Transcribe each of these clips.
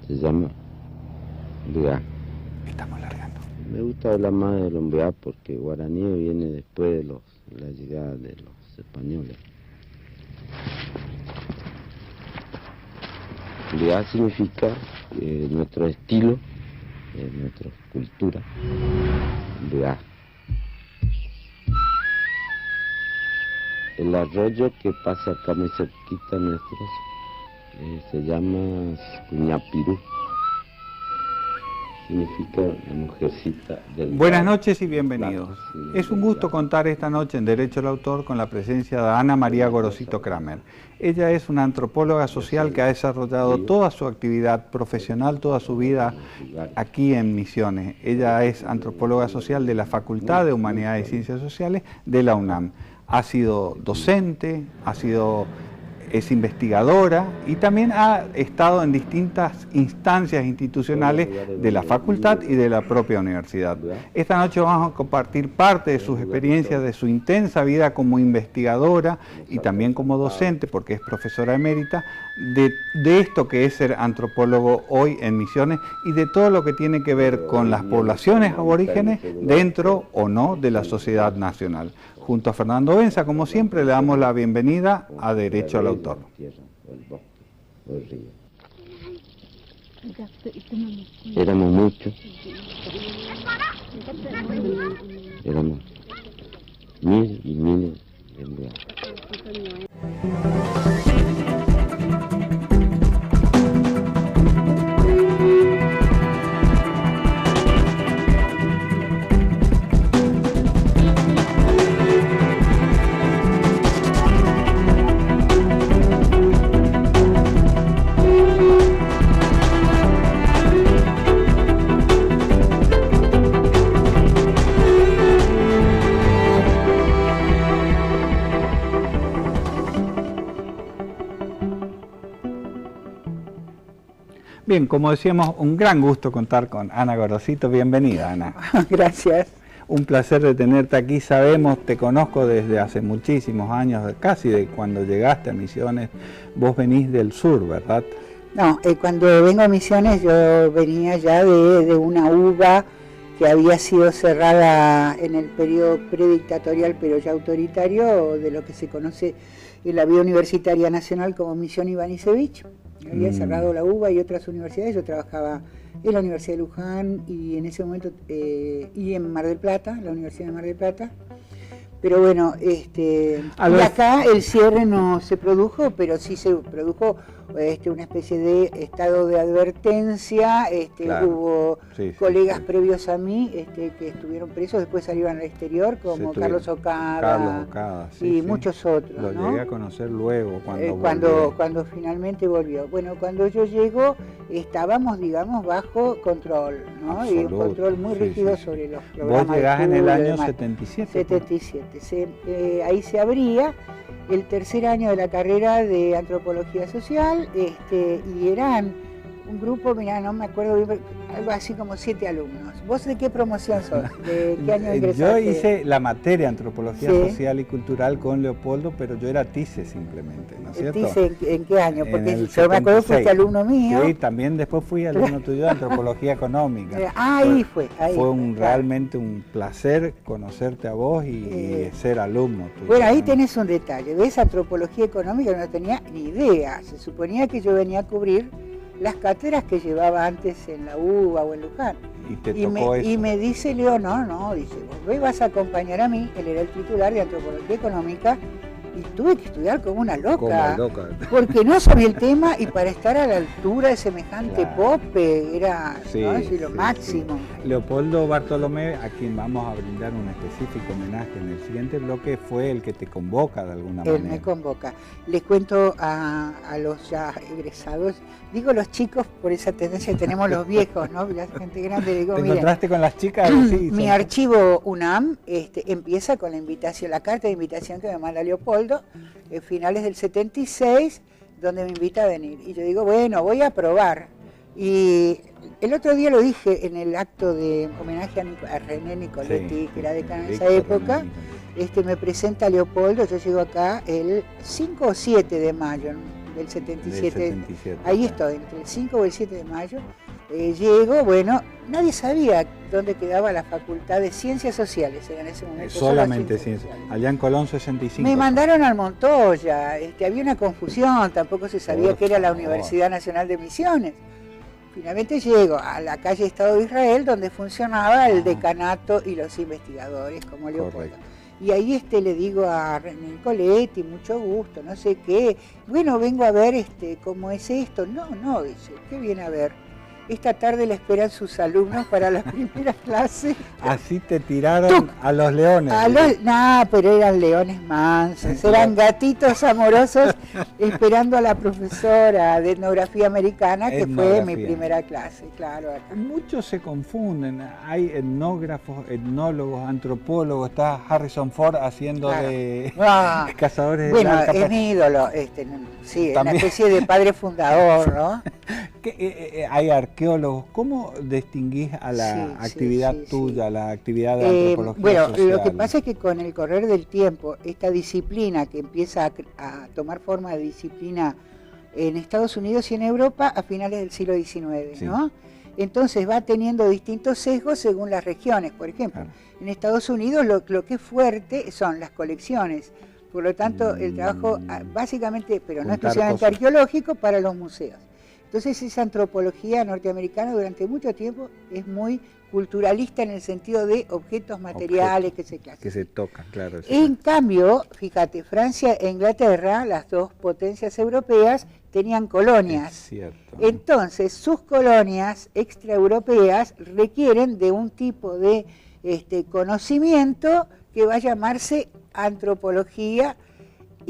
se llama Mbeá. Estamos largando. Me gusta hablar más del Mbeá porque guaraní viene después de la llegada de los españoles. Mbeá significa nuestro estilo, nuestra cultura. Mbeá. El arroyo que pasa acá muy cerquita nuestros se llama Cuñapirú. Significa la mujercita del... Buenas noches y bienvenidos. Es un gusto contar esta noche en Derecho al Autor con la presencia de Ana María Gorosito Kramer. Ella es una antropóloga social que ha desarrollado toda su actividad profesional, toda su vida aquí en Misiones. Ella es antropóloga social de la Facultad de Humanidades y Ciencias Sociales de la UNAM. Ha sido docente, es investigadora y también ha estado en distintas instancias institucionales de la facultad y de la propia universidad. Esta noche vamos a compartir parte de sus experiencias, de su intensa vida como investigadora y también como docente, porque es profesora emérita, de esto que es ser antropólogo hoy en Misiones y de todo lo que tiene que ver con las poblaciones aborígenes dentro o no de la sociedad nacional. Junto a Fernando Benza, como siempre, le damos la bienvenida a Derecho al Autor. Éramos muchos. Éramos miles y miles de empleados. Bien, como decíamos, un gran gusto contar con Ana Gorosito. Bienvenida, Ana. Gracias. Un placer de tenerte aquí. Sabemos, te conozco desde hace muchísimos años, casi de cuando llegaste a Misiones. Vos venís del sur, ¿verdad? No, cuando vengo a Misiones yo venía ya de una UBA que había sido cerrada en el periodo predictatorial, pero ya autoritario, de lo que se conoce en la vida universitaria nacional como Misión Ivanišević. Había cerrado la UBA y otras universidades. Yo trabajaba en la Universidad de Luján y en ese momento y en Mar del Plata, la Universidad de Mar del Plata. Pero bueno, y acá el cierre no se produjo, pero sí se produjo una especie de estado de advertencia. Claro. Hubo colegas previos a mí que estuvieron presos, después salieron al exterior, como Carlos Ocada y muchos otros. Lo llegué a conocer luego, cuando finalmente volvió. Bueno, cuando yo llego estábamos, digamos, bajo control, ¿no? Y un control muy rígido sobre los programas. Vos llegás en el año 77. 77. Ahí se abría el tercer año de la carrera de Antropología Social, y eran un grupo, mira, no me acuerdo bien, algo así como 7 alumnos. ¿Vos de qué promoción sos? ¿De qué año ingresaste? Yo hice la materia Antropología Social y Cultural con Leopoldo, pero yo era TICE simplemente, ¿no es cierto? ¿TICE en qué año? Porque yo me acuerdo que fuiste alumno mío. Sí, también después fui alumno tuyo de Antropología Económica. Ahí fue. Realmente un placer conocerte a vos y ser alumno tuyo. Bueno, ahí tenés un detalle. ¿Ves? Antropología Económica no tenía ni idea. Se suponía que yo venía a cubrir las cátedras que llevaba antes en la UBA o en Luján. Y me dice Leo, no, dice, vos vas a acompañar a mí, él era el titular de Antropología Económica, y tuve que estudiar como una loca, porque no sabía el tema, y para estar a la altura de semejante pope era lo máximo. Leopoldo Bartolomé, a quien vamos a brindar un específico homenaje en el siguiente bloque, fue el que te convoca de alguna manera. Él me convoca. Les cuento a los ya egresados, digo los chicos por esa tendencia que tenemos los viejos, ¿no? La gente grande, digo, ¿te encontraste con las chicas? Sí, mi archivo UNAM empieza con la invitación, la carta de invitación que me manda Leopoldo, finales del 76, donde me invita a venir. Y yo digo, bueno, voy a probar. Y el otro día lo dije en el acto de homenaje a René Nicoletti, que era decano en esa época. Me presenta Leopoldo, yo llego acá el 5 o 7 de mayo del 77. Del 77, Ahí claro. estoy, entre el 5 o el 7 de mayo. Llego, bueno, nadie sabía dónde quedaba la Facultad de Ciencias Sociales, era en ese momento. Solamente solo ciencia. Allá en Colón 65. Me mandaron al Montoya, había una confusión, tampoco se sabía Por que era la favor. Universidad Nacional de Misiones. Finalmente llego a la calle Estado de Israel, donde funcionaba el decanato y los investigadores, como Leopoldo. Correcto. Y ahí le digo a René Coletti, mucho gusto, no sé qué. Bueno, vengo a ver cómo es esto. No, dice, ¿qué viene a ver? Esta tarde la esperan sus alumnos para la primera clase. Así te tiraron a los leones. No, pero eran leones mansos, eran gatitos amorosos esperando a la profesora de etnografía americana, que fue mi primera clase, claro. Acá. Muchos se confunden, hay etnógrafos, etnólogos, antropólogos, está Harrison Ford haciendo de cazadores de bueno, la es mi ídolo, sí, También. una especie de padre fundador, ¿no? Hay arqueólogos, ¿cómo distinguís a la actividad tuya, a la actividad de antropología social? Lo que pasa es que con el correr del tiempo, esta disciplina que empieza a tomar forma de disciplina en Estados Unidos y en Europa a finales del siglo XIX, ¿no? Entonces va teniendo distintos sesgos según las regiones. Por ejemplo, en Estados Unidos lo que es fuerte son las colecciones. Por lo tanto, el trabajo básicamente, pero no exclusivamente arqueológico, para los museos. Entonces esa antropología norteamericana durante mucho tiempo es muy culturalista en el sentido de objetos materiales que se clasifican. Que se tocan, claro. En cambio, fíjate, Francia e Inglaterra, las dos potencias europeas, tenían colonias. Es cierto. Entonces sus colonias extraeuropeas requieren de un tipo de conocimiento que va a llamarse antropología,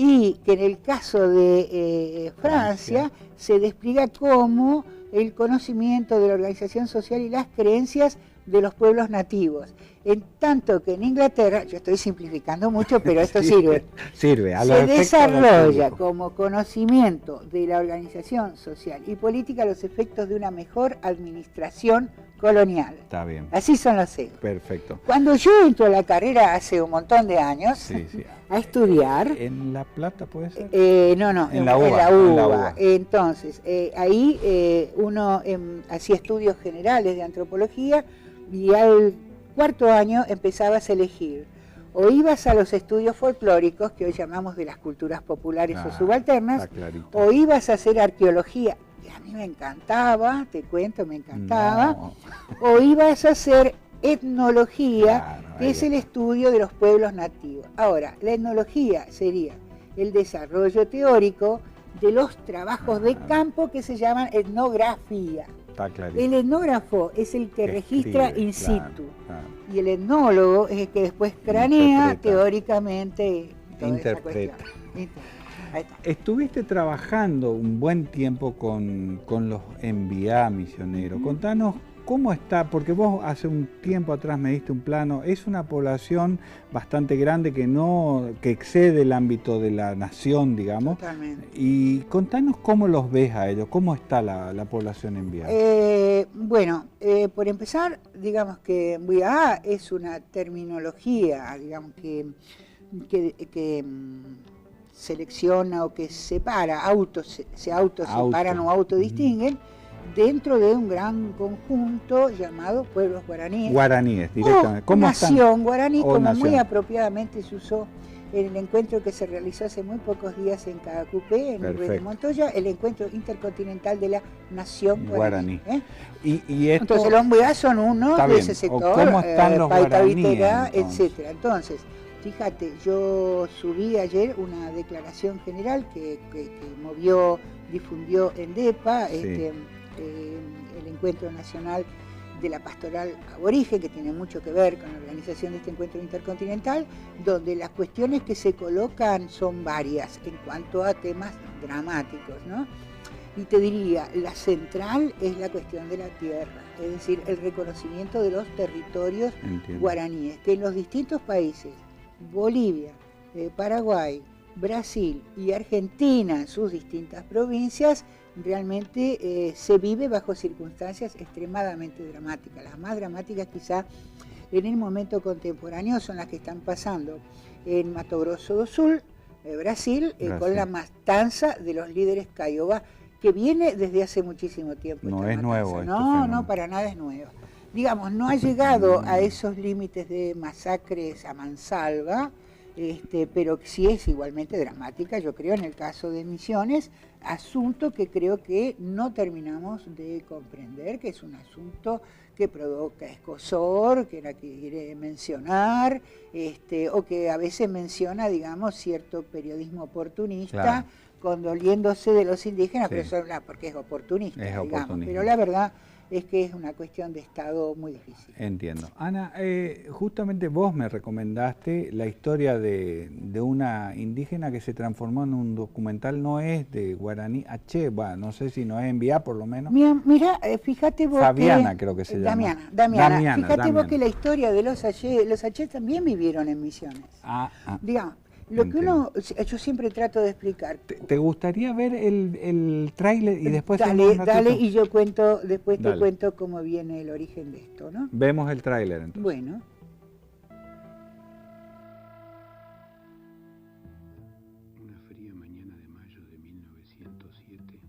y que en el caso de Francia se despliega como el conocimiento de la organización social y las creencias de los pueblos nativos. En tanto que en Inglaterra, yo estoy simplificando mucho, pero esto sirve. Sirve, a se desarrolla como conocimiento de la organización social y política los efectos de una mejor administración colonial. Está bien. Así son los sesgos. Perfecto. Cuando yo entro a la carrera hace un montón de años a estudiar... ¿En La Plata puede ser? No, en la UBA. Entonces, ahí uno hacía estudios generales de antropología y al cuarto año empezabas a elegir. O ibas a los estudios folclóricos, que hoy llamamos de las culturas populares o subalternas, o ibas a hacer arqueología, que a mí me encantaba, te cuento, me encantaba, o ibas a hacer etnología, que es el estudio de los pueblos nativos. Ahora, la etnología sería el desarrollo teórico de los trabajos de campo que se llaman etnografía. El etnógrafo es el que registra in situ, y el etnólogo es el que después cranea teóricamente toda interpreta. esa cuestión. Estuviste trabajando un buen tiempo con los enviados misioneros. Contanos cómo está, porque vos hace un tiempo atrás me diste un plano, es una población bastante grande que excede el ámbito de la nación, digamos. Totalmente. Y contanos cómo los ves a ellos, cómo está la población enviada. Por empezar, digamos que enviada es una terminología, digamos que selecciona o que separa, se autoseparan o autodistinguen dentro de un gran conjunto llamado pueblos guaraníes. Guaraníes, directamente. ¿Cómo nación guaraní, como nación. muy apropiadamente se usó en el encuentro que se realizó hace muy pocos días en Cacupé, en el Rey de Montoya, el encuentro intercontinental de la nación guaraní. Entonces los Mbuya son uno de ese sector, ¿cómo están los Paita guaraníes, Vitera, entonces? etcétera. Entonces, fíjate, yo subí ayer una declaración general que difundió ENDEPA, el Encuentro Nacional de la Pastoral Aborigen, que tiene mucho que ver con la organización de este encuentro intercontinental, donde las cuestiones que se colocan son varias en cuanto a temas dramáticos, ¿no? Y te diría, la central es la cuestión de la tierra, es decir, el reconocimiento de los territorios guaraníes, que en los distintos países, Bolivia, Paraguay, Brasil y Argentina, en sus distintas provincias, realmente se vive bajo circunstancias extremadamente dramáticas. Las más dramáticas quizá en el momento contemporáneo son las que están pasando en Mato Grosso do Sul, Brasil, con la matanza de los líderes Caiobá, que viene desde hace muchísimo tiempo. No es nuevo. No, para nada es nuevo. Digamos, no ha llegado a esos límites de masacres a mansalva, pero sí es igualmente dramática, yo creo, en el caso de Misiones, asunto que creo que no terminamos de comprender, que es un asunto que provoca escozor, que era que quiere mencionar, o que a veces menciona, digamos, cierto periodismo oportunista, claro, condoliéndose de los indígenas, sí, pero porque es oportunista, digamos, pero la verdad es que es una cuestión de Estado muy difícil. Entiendo. Ana, justamente vos me recomendaste la historia de una indígena que se transformó en un documental, no es de Guaraní H, no sé si no es en Vía por lo menos. Mira, fíjate vos Fabiana creo que se llama. Damiana. Fíjate vos que la historia de los H también vivieron en Misiones. Digamos, lo que yo siempre trato de explicar. ¿Te gustaría ver el tráiler y después... Dale, y yo después te cuento cómo viene el origen de esto, ¿no? Vemos el tráiler entonces. Bueno. Una fría mañana de mayo de 1907,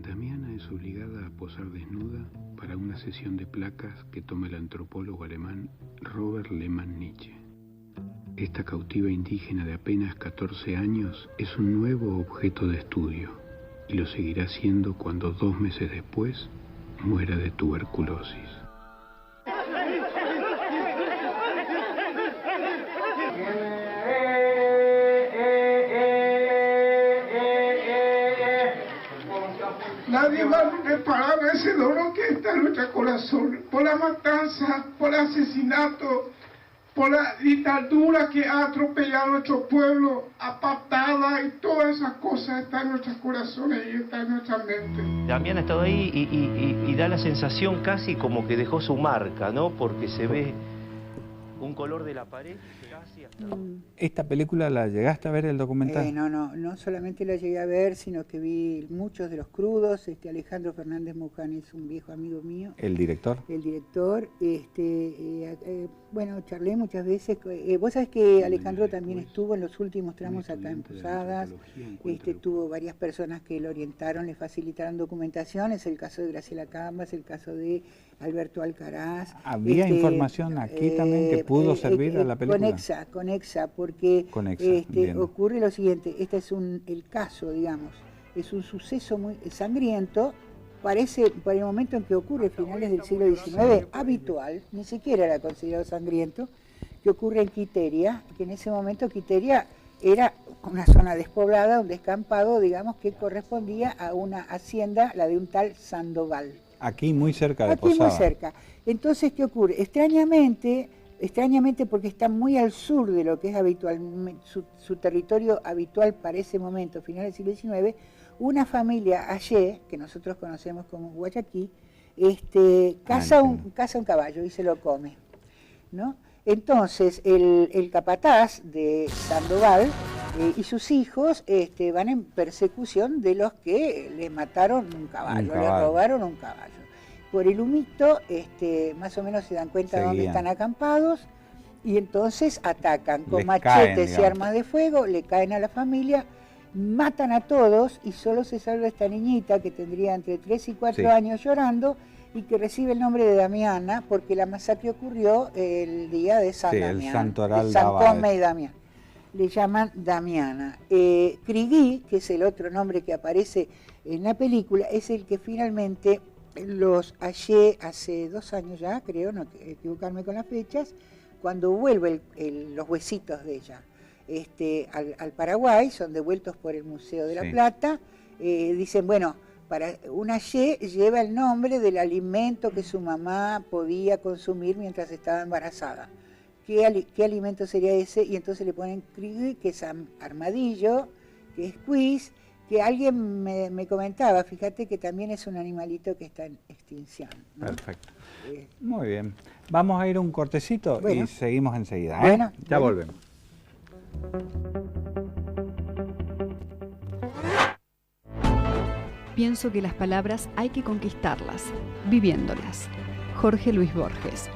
Damiana es obligada a posar desnuda para una sesión de placas que toma el antropólogo alemán Robert Lehmann-Nietzsche. Esta cautiva indígena de apenas 14 años es un nuevo objeto de estudio y lo seguirá siendo cuando 2 meses después muera de tuberculosis. Nadie va a reparar ese dolor que está en nuestro corazón por la matanza, por el asesinato, por la dictadura que ha atropellado a nuestro pueblo, a patadas, y todas esas cosas están en nuestros corazones y están en nuestra mente. Damián ha estado ahí y da la sensación casi como que dejó su marca, ¿no? Porque se ve un color de la pared casi hasta... ¿Esta película la llegaste a ver, el documental? No solamente la llegué a ver, sino que vi muchos de los crudos. Alejandro Fernández Muján es un viejo amigo mío. ¿El director? El director. Bueno, charlé muchas veces. Vos sabés que Alejandro también estuvo en los últimos tramos acá en Posadas. Tuvo varias personas que lo orientaron, le facilitaron documentación. Es el caso de Graciela Cambas, el caso de Alberto Alcaraz. ¿Había información aquí también que pudo servir a la película? Conexa, porque ocurre lo siguiente. Este es el caso, digamos, es un suceso muy sangriento. Parece, por el momento en que ocurre, finales del siglo XIX, habitual, ni siquiera era considerado sangriento, que ocurre en Quiteria, que en ese momento Quiteria era una zona despoblada, un descampado, digamos, que correspondía a una hacienda, la de un tal Sandoval. Aquí muy cerca de Posadas. Aquí muy cerca. Entonces, ¿qué ocurre? Extrañamente porque está muy al sur de lo que es habitual, su territorio habitual para ese momento, finales del siglo XIX, una familia Ayé, que nosotros conocemos como Guayaquí, caza un caballo y se lo come, ¿no? Entonces el capataz de Sandoval y sus hijos van en persecución de los que le mataron un caballo, le robaron un caballo. Por el humito, más o menos se dan cuenta de dónde están acampados y entonces atacan con machetes y armas de fuego, le caen a la familia, matan a todos y solo se salva esta niñita que tendría entre 3 y 4 años llorando y que recibe el nombre de Damiana porque la masacre ocurrió el día de San Damián, el santoral San Cosme y Damián. Le llaman Damiana. Crigui, que es el otro nombre que aparece en la película, es el que finalmente los hallé hace 2 años ya, creo, no equivocarme con las fechas, cuando vuelven los huesitos de ella al Paraguay, son devueltos por el Museo de la Plata, dicen, bueno, para una Y lleva el nombre del alimento que su mamá podía consumir mientras estaba embarazada. ¿Qué alimento sería ese? Y entonces le ponen crigui, que es armadillo, que es cuis, que alguien me comentaba, fíjate que también es un animalito que está en extinción, ¿no? Perfecto. Muy bien. Vamos a ir a un cortecito y seguimos enseguida. Bueno, ya volvemos. Pienso que las palabras hay que conquistarlas, viviéndolas. Jorge Luis Borges.